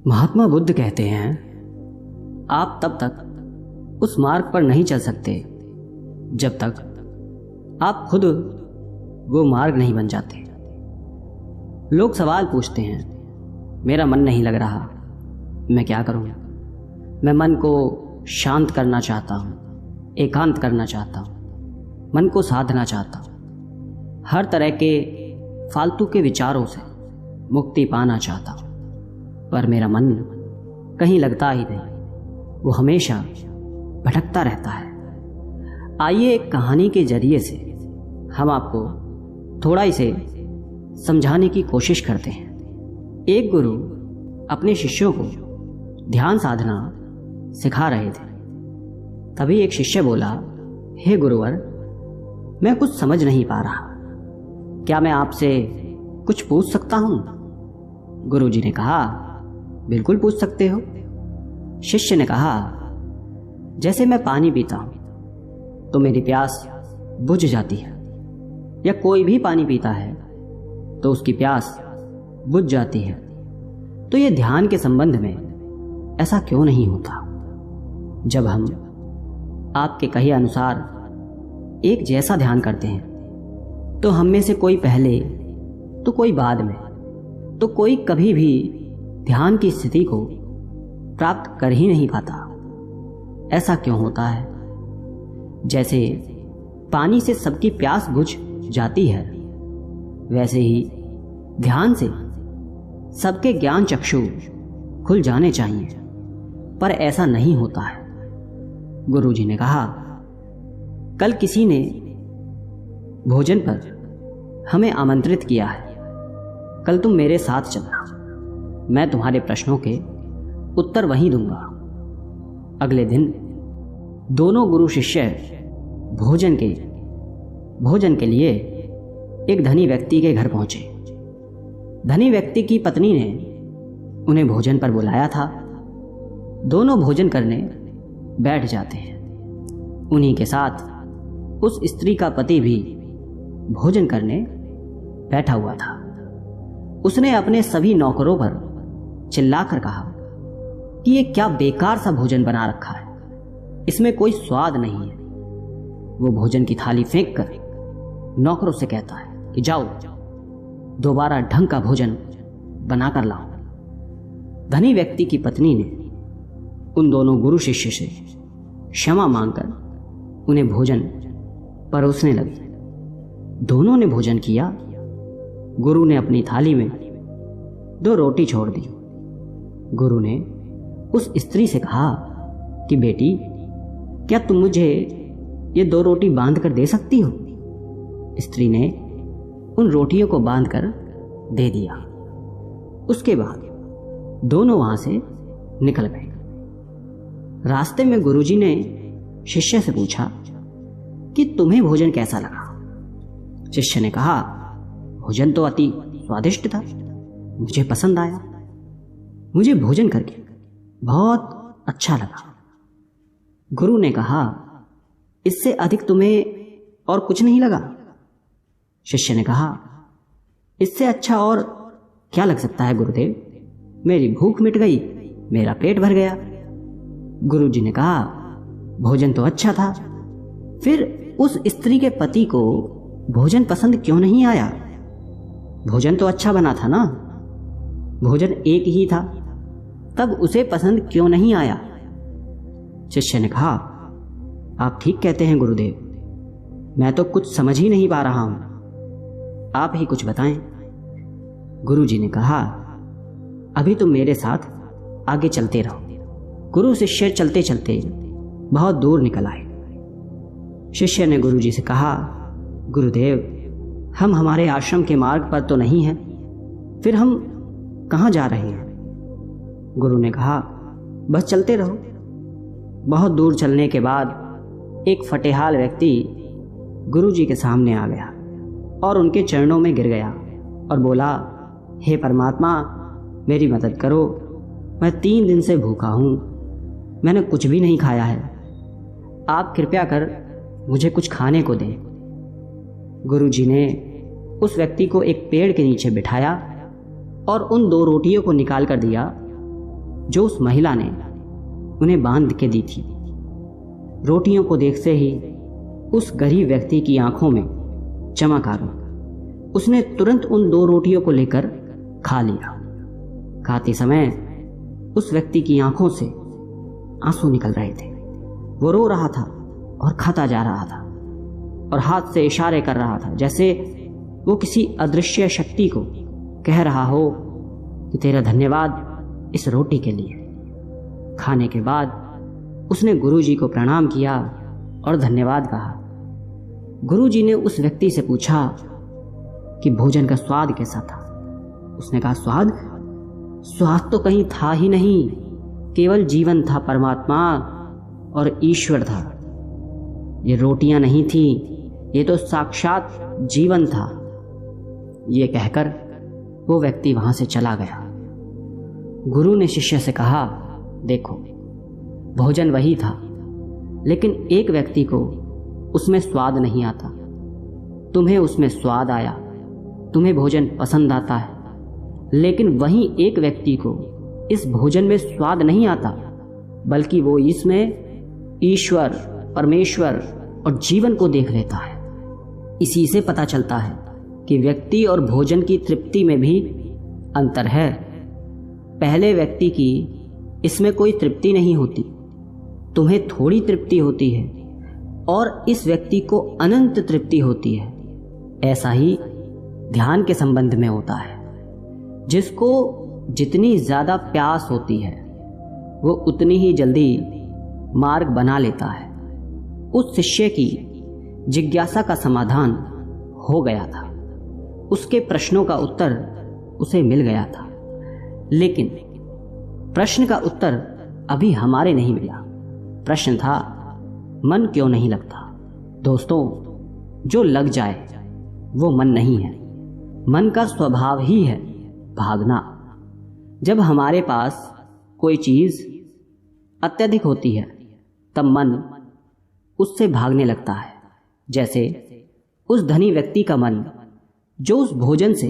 महात्मा बुद्ध कहते हैं, आप तब तक उस मार्ग पर नहीं चल सकते जब तक आप खुद वो मार्ग नहीं बन जाते। लोग सवाल पूछते हैं, मेरा मन नहीं लग रहा, मैं क्या करूं? मैं मन को शांत करना चाहता हूं, एकांत करना चाहता हूं, मन को साधना चाहता हूं, हर तरह के फालतू के विचारों से मुक्ति पाना चाहता हूं, पर मेरा मन कहीं लगता ही नहीं, वो हमेशा भटकता रहता है। आइए एक कहानी के जरिए से हम आपको थोड़ा इसे समझाने की कोशिश करते हैं। एक गुरु अपने शिष्यों को ध्यान साधना सिखा रहे थे। तभी एक शिष्य बोला, हे गुरुवर, मैं कुछ समझ नहीं पा रहा, क्या मैं आपसे कुछ पूछ सकता हूं? गुरुजी ने कहा, बिल्कुल पूछ सकते हो। शिष्य ने कहा, जैसे मैं पानी पीता हूं तो मेरी प्यास बुझ जाती है, या कोई भी पानी पीता है तो उसकी प्यास बुझ जाती है, तो ये ध्यान के संबंध में ऐसा क्यों नहीं होता? जब हम आपके कहे अनुसार एक जैसा ध्यान करते हैं तो हम में से कोई पहले तो कोई बाद में तो कोई कभी भी ध्यान की स्थिति को प्राप्त कर ही नहीं पाता। ऐसा क्यों होता है? जैसे पानी से सबकी प्यास बुझ जाती है, वैसे ही ध्यान से सबके ज्ञान चक्षु खुल जाने चाहिए, पर ऐसा नहीं होता है। गुरुजी ने कहा, कल किसी ने भोजन पर हमें आमंत्रित किया है, कल तुम मेरे साथ चलना, मैं तुम्हारे प्रश्नों के उत्तर वहीं दूंगा। अगले दिन दोनों गुरु शिष्य भोजन के लिए एक धनी व्यक्ति के घर पहुंचे। धनी व्यक्ति की पत्नी ने उन्हें भोजन पर बुलाया था। दोनों भोजन करने बैठ जाते हैं। उन्हीं के साथ उस स्त्री का पति भी भोजन करने बैठा हुआ था। उसने अपने सभी नौकरों पर चिल्लाकर कहा कि ये क्या बेकार सा भोजन बना रखा है, इसमें कोई स्वाद नहीं है। वो भोजन की थाली फेंक कर नौकरों से कहता है कि जाओ, दोबारा ढंग का भोजन बनाकर लाओ। धनी व्यक्ति की पत्नी ने उन दोनों गुरु शिष्य से क्षमा मांगकर उन्हें भोजन परोसने लगी। दोनों ने भोजन किया। गुरु ने अपनी थाली में 2 रोटी छोड़ दी। गुरु ने उस स्त्री से कहा कि बेटी, क्या तुम मुझे ये 2 रोटी बांध कर दे सकती हो? स्त्री ने उन रोटियों को बांध कर दे दिया। उसके बाद दोनों वहां से निकल गए। रास्ते में गुरुजी ने शिष्य से पूछा कि तुम्हें भोजन कैसा लगा? शिष्य ने कहा, भोजन तो अति स्वादिष्ट था, मुझे पसंद आया, मुझे भोजन करके बहुत अच्छा लगा। गुरु ने कहा, इससे अधिक तुम्हें और कुछ नहीं लगा? शिष्य ने कहा, इससे अच्छा और क्या लग सकता है गुरुदेव? मेरी भूख मिट गई, मेरा पेट भर गया। गुरुजी ने कहा, भोजन तो अच्छा था, फिर उस स्त्री के पति को भोजन पसंद क्यों नहीं आया? भोजन तो अच्छा बना था ना, भोजन एक ही था, तब उसे पसंद क्यों नहीं आया? शिष्य ने कहा, आप ठीक कहते हैं गुरुदेव, मैं तो कुछ समझ ही नहीं पा रहा हूं, आप ही कुछ बताएं। गुरुजी ने कहा, अभी तुम मेरे साथ आगे चलते रहो। गुरु शिष्य चलते चलते बहुत दूर निकल आए। शिष्य ने गुरुजी से कहा, गुरुदेव, हम हमारे आश्रम के मार्ग पर तो नहीं हैं, फिर हम कहाँ जा रहे हैं? गुरु ने कहा, बस चलते रहो। बहुत दूर चलने के बाद एक फटेहाल व्यक्ति गुरुजी के सामने आ गया और उनके चरणों में गिर गया और बोला, हे परमात्मा, मेरी मदद करो, मैं 3 दिन से भूखा हूँ, मैंने कुछ भी नहीं खाया है, आप कृपया कर मुझे कुछ खाने को दें। गुरुजी ने उस व्यक्ति को एक पेड़ के नीचे बिठाया और उन 2 रोटियों को निकाल कर दिया जो उस महिला ने उन्हें बांध के दी थी। रोटियों को देखते ही उस गरीब व्यक्ति की आंखों में चमक आ गई। उसने तुरंत उन 2 रोटियों को लेकर खा लिया। खाते समय उस व्यक्ति की आंखों से आंसू निकल रहे थे। वो रो रहा था और खाता जा रहा था और हाथ से इशारे कर रहा था, जैसे वो किसी अदृश्य शक्ति को कह रहा हो कि तेरा धन्यवाद इस रोटी के लिए। खाने के बाद उसने गुरुजी को प्रणाम किया और धन्यवाद कहा। गुरुजी ने उस व्यक्ति से पूछा कि भोजन का स्वाद कैसा था। उसने कहा, स्वाद तो कहीं था ही नहीं, केवल जीवन था, परमात्मा और ईश्वर था। ये रोटियां नहीं थी, ये तो साक्षात जीवन था। ये कहकर वो व्यक्ति वहां से चला गया। गुरु ने शिष्य से कहा, देखो भोजन वही था, लेकिन एक व्यक्ति को उसमें स्वाद नहीं आता। तुम्हें उसमें स्वाद आया, तुम्हें भोजन पसंद आता है, लेकिन वहीं एक व्यक्ति को इस भोजन में स्वाद नहीं आता, बल्कि वो इसमें ईश्वर, परमेश्वर और जीवन को देख लेता है। इसी से पता चलता है कि व्यक्ति और भोजन की तृप्ति में भी अंतर है। पहले व्यक्ति की इसमें कोई तृप्ति नहीं होती, तुम्हें थोड़ी तृप्ति होती है, और इस व्यक्ति को अनंत तृप्ति होती है। ऐसा ही ध्यान के संबंध में होता है। जिसको जितनी ज्यादा प्यास होती है वो उतनी ही जल्दी मार्ग बना लेता है। उस शिष्य की जिज्ञासा का समाधान हो गया था, उसके प्रश्नों का उत्तर उसे मिल गया था, लेकिन प्रश्न का उत्तर अभी हमारे नहीं मिला। प्रश्न था, मन क्यों नहीं लगता? दोस्तों, जो लग जाए वो मन नहीं है। मन का स्वभाव ही है भागना। जब हमारे पास कोई चीज अत्यधिक होती है तब मन उससे भागने लगता है। जैसे उस धनी व्यक्ति का मन जो उस भोजन से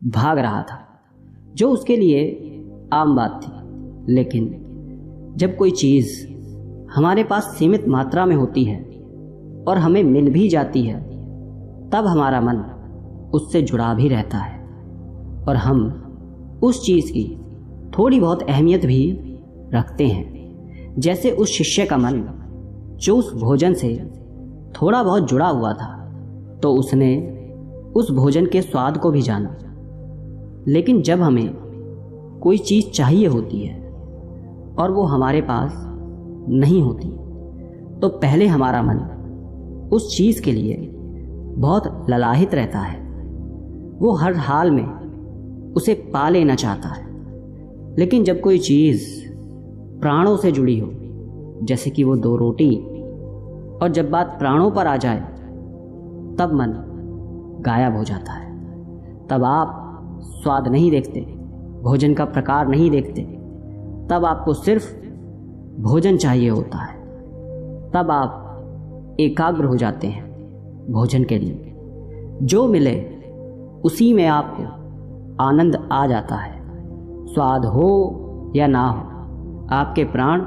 भाग रहा था, जो उसके लिए आम बात थी। लेकिन जब कोई चीज हमारे पास सीमित मात्रा में होती है और हमें मिल भी जाती है, तब हमारा मन उससे जुड़ा भी रहता है और हम उस चीज की थोड़ी बहुत अहमियत भी रखते हैं। जैसे उस शिष्य का मन जो उस भोजन से थोड़ा बहुत जुड़ा हुआ था, तो उसने उस भोजन के स्वाद को भी जाना। लेकिन जब हमें कोई चीज चाहिए होती है और वो हमारे पास नहीं होती, तो पहले हमारा मन उस चीज के लिए बहुत ललाहित रहता है। वो हर हाल में उसे पा लेना चाहता है। लेकिन जब कोई चीज प्राणों से जुड़ी हो, जैसे कि वो 2 रोटी, और जब बात प्राणों पर आ जाए, तब मन गायब हो जाता है। तब आप स्वाद नहीं देखते, भोजन का प्रकार नहीं देखते, तब आपको सिर्फ भोजन चाहिए होता है। तब आप एकाग्र हो जाते हैं भोजन के लिए। जो मिले उसी में आपको आनंद आ जाता है। स्वाद हो या ना हो, आपके प्राण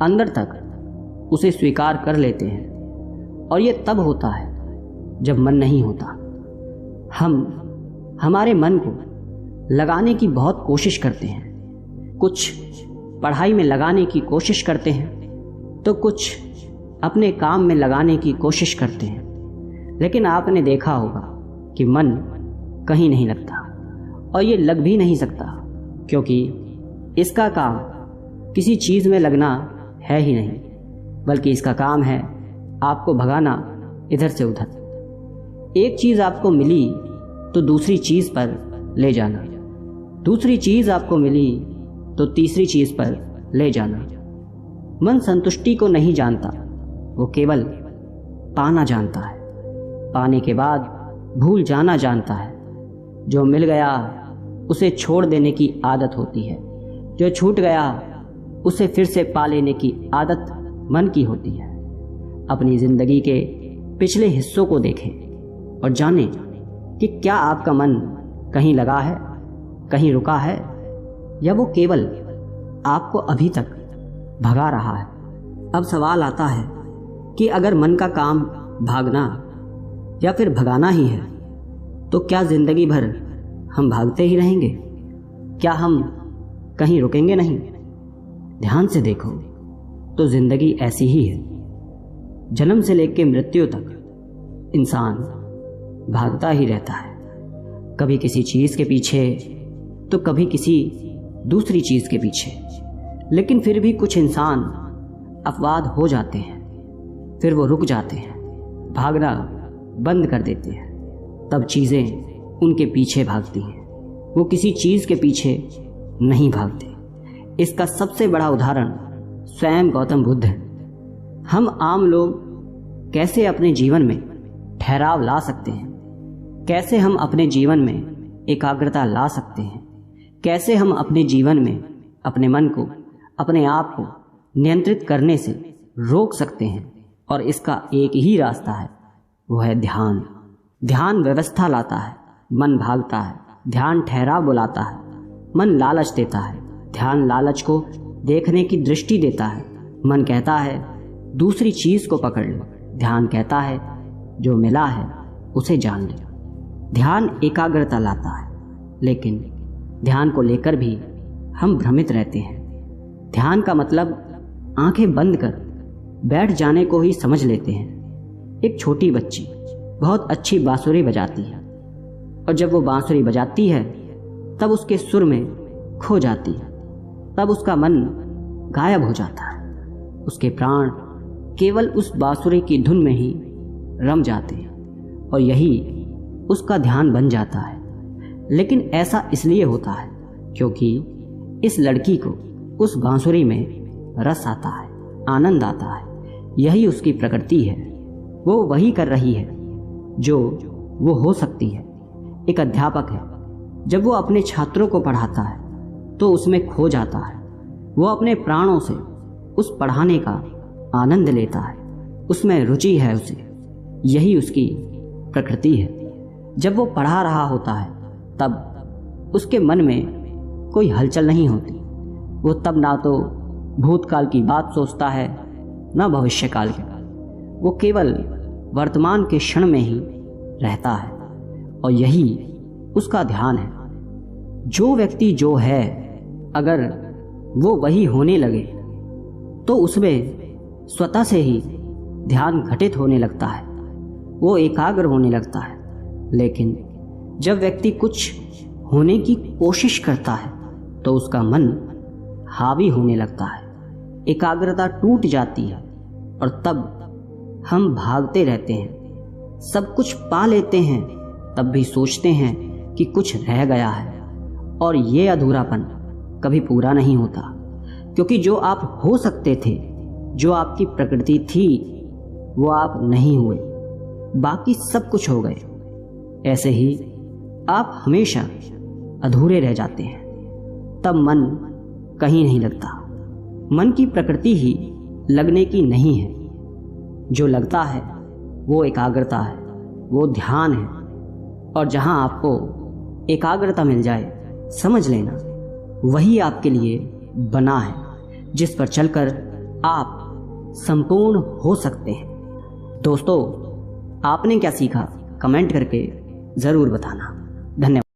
अंदर तक उसे स्वीकार कर लेते हैं। और ये तब होता है जब मन नहीं होता। हम हमारे मन को लगाने की बहुत कोशिश करते हैं। कुछ पढ़ाई में लगाने की कोशिश करते हैं, तो कुछ अपने काम में लगाने की कोशिश करते हैं। लेकिन आपने देखा होगा कि मन कहीं नहीं लगता, और ये लग भी नहीं सकता, क्योंकि इसका काम किसी चीज में लगना है ही नहीं, बल्कि इसका काम है आपको भगाना इधर से उधर। एक चीज आपको मिली तो दूसरी चीज पर ले जाना, दूसरी चीज आपको मिली तो तीसरी चीज पर ले जाना। मन संतुष्टि को नहीं जानता, वो केवल पाना जानता है। पाने के बाद भूल जाना जानता है। जो मिल गया उसे छोड़ देने की आदत होती है, जो छूट गया उसे फिर से पा लेने की आदत मन की होती है। अपनी जिंदगी के पिछले हिस्सों को देखें और जानें कि क्या आपका मन कहीं लगा है, कहीं रुका है, या वो केवल आपको अभी तक भगा रहा है। अब सवाल आता है कि अगर मन का काम भागना या फिर भगाना ही है तो क्या जिंदगी भर हम भागते ही रहेंगे? क्या हम कहीं रुकेंगे नहीं? ध्यान से देखो तो जिंदगी ऐसी ही है। जन्म से लेकर मृत्यु तक इंसान भागता ही रहता है, कभी किसी चीज के पीछे तो कभी किसी दूसरी चीज के पीछे। लेकिन फिर भी कुछ इंसान अपवाद हो जाते हैं, फिर वो रुक जाते हैं, भागना बंद कर देते हैं। तब चीजें उनके पीछे भागती हैं, वो किसी चीज के पीछे नहीं भागते। इसका सबसे बड़ा उदाहरण स्वयं गौतम बुद्ध है। हम आम लोग कैसे अपने जीवन में ठहराव ला सकते हैं, कैसे हम अपने जीवन में एकाग्रता ला सकते हैं, कैसे हम अपने जीवन में अपने मन को, अपने आप को नियंत्रित करने से रोक सकते हैं। और इसका एक ही रास्ता है, वो है ध्यान। ध्यान व्यवस्था लाता है, मन भागता है। ध्यान ठहराव बुलाता है, मन लालच देता है। ध्यान लालच को देखने की दृष्टि देता है। मन कहता है दूसरी चीज को पकड़ लो, ध्यान कहता है जो मिला है उसे जान ले। ध्यान एकाग्रता लाता है, लेकिन ध्यान को लेकर भी हम भ्रमित रहते हैं। ध्यान का मतलब आंखें बंद कर बैठ जाने को ही समझ लेते हैं। एक छोटी बच्ची बहुत अच्छी बांसुरी बजाती है, और जब वो बांसुरी बजाती है तब उसके सुर में खो जाती है, तब उसका मन गायब हो जाता है। उसके प्राण केवल उस बांसुरी की धुन में ही रम जाते हैं, और यही उसका ध्यान बन जाता है। लेकिन ऐसा इसलिए होता है क्योंकि इस लड़की को उस बांसुरी में रस आता है, आनंद आता है। यही उसकी प्रकृति है। वो वही कर रही है जो वो हो सकती है। एक अध्यापक है, जब वो अपने छात्रों को पढ़ाता है तो उसमें खो जाता है। वो अपने प्राणों से उस पढ़ाने का आनंद लेता है, उसमें रुचि है उसे। यही उसकी प्रकृति है। जब वो पढ़ा रहा होता है तब उसके मन में कोई हलचल नहीं होती। वो तब ना तो भूतकाल की बात सोचता है, ना भविष्यकाल की। वो केवल वर्तमान के क्षण में ही रहता है, और यही उसका ध्यान है। जो व्यक्ति जो है, अगर वो वही होने लगे तो उसमें स्वतः से ही ध्यान घटित होने लगता है, वो एकाग्र होने लगता है। लेकिन जब व्यक्ति कुछ होने की कोशिश करता है तो उसका मन हावी होने लगता है, एकाग्रता टूट जाती है, और तब हम भागते रहते हैं। सब कुछ पा लेते हैं, तब भी सोचते हैं कि कुछ रह गया है, और ये अधूरापन कभी पूरा नहीं होता। क्योंकि जो आप हो सकते थे, जो आपकी प्रकृति थी, वो आप नहीं हुए, बाकी सब कुछ हो गए। ऐसे ही आप हमेशा अधूरे रह जाते हैं। तब मन कहीं नहीं लगता। मन की प्रकृति ही लगने की नहीं है। जो लगता है वो एकाग्रता है, वो ध्यान है। और जहां आपको एकाग्रता मिल जाए, समझ लेना वही आपके लिए बना है, जिस पर चलकर आप संपूर्ण हो सकते हैं। दोस्तों, आपने क्या सीखा कमेंट करके ज़रूर बताना। धन्यवाद।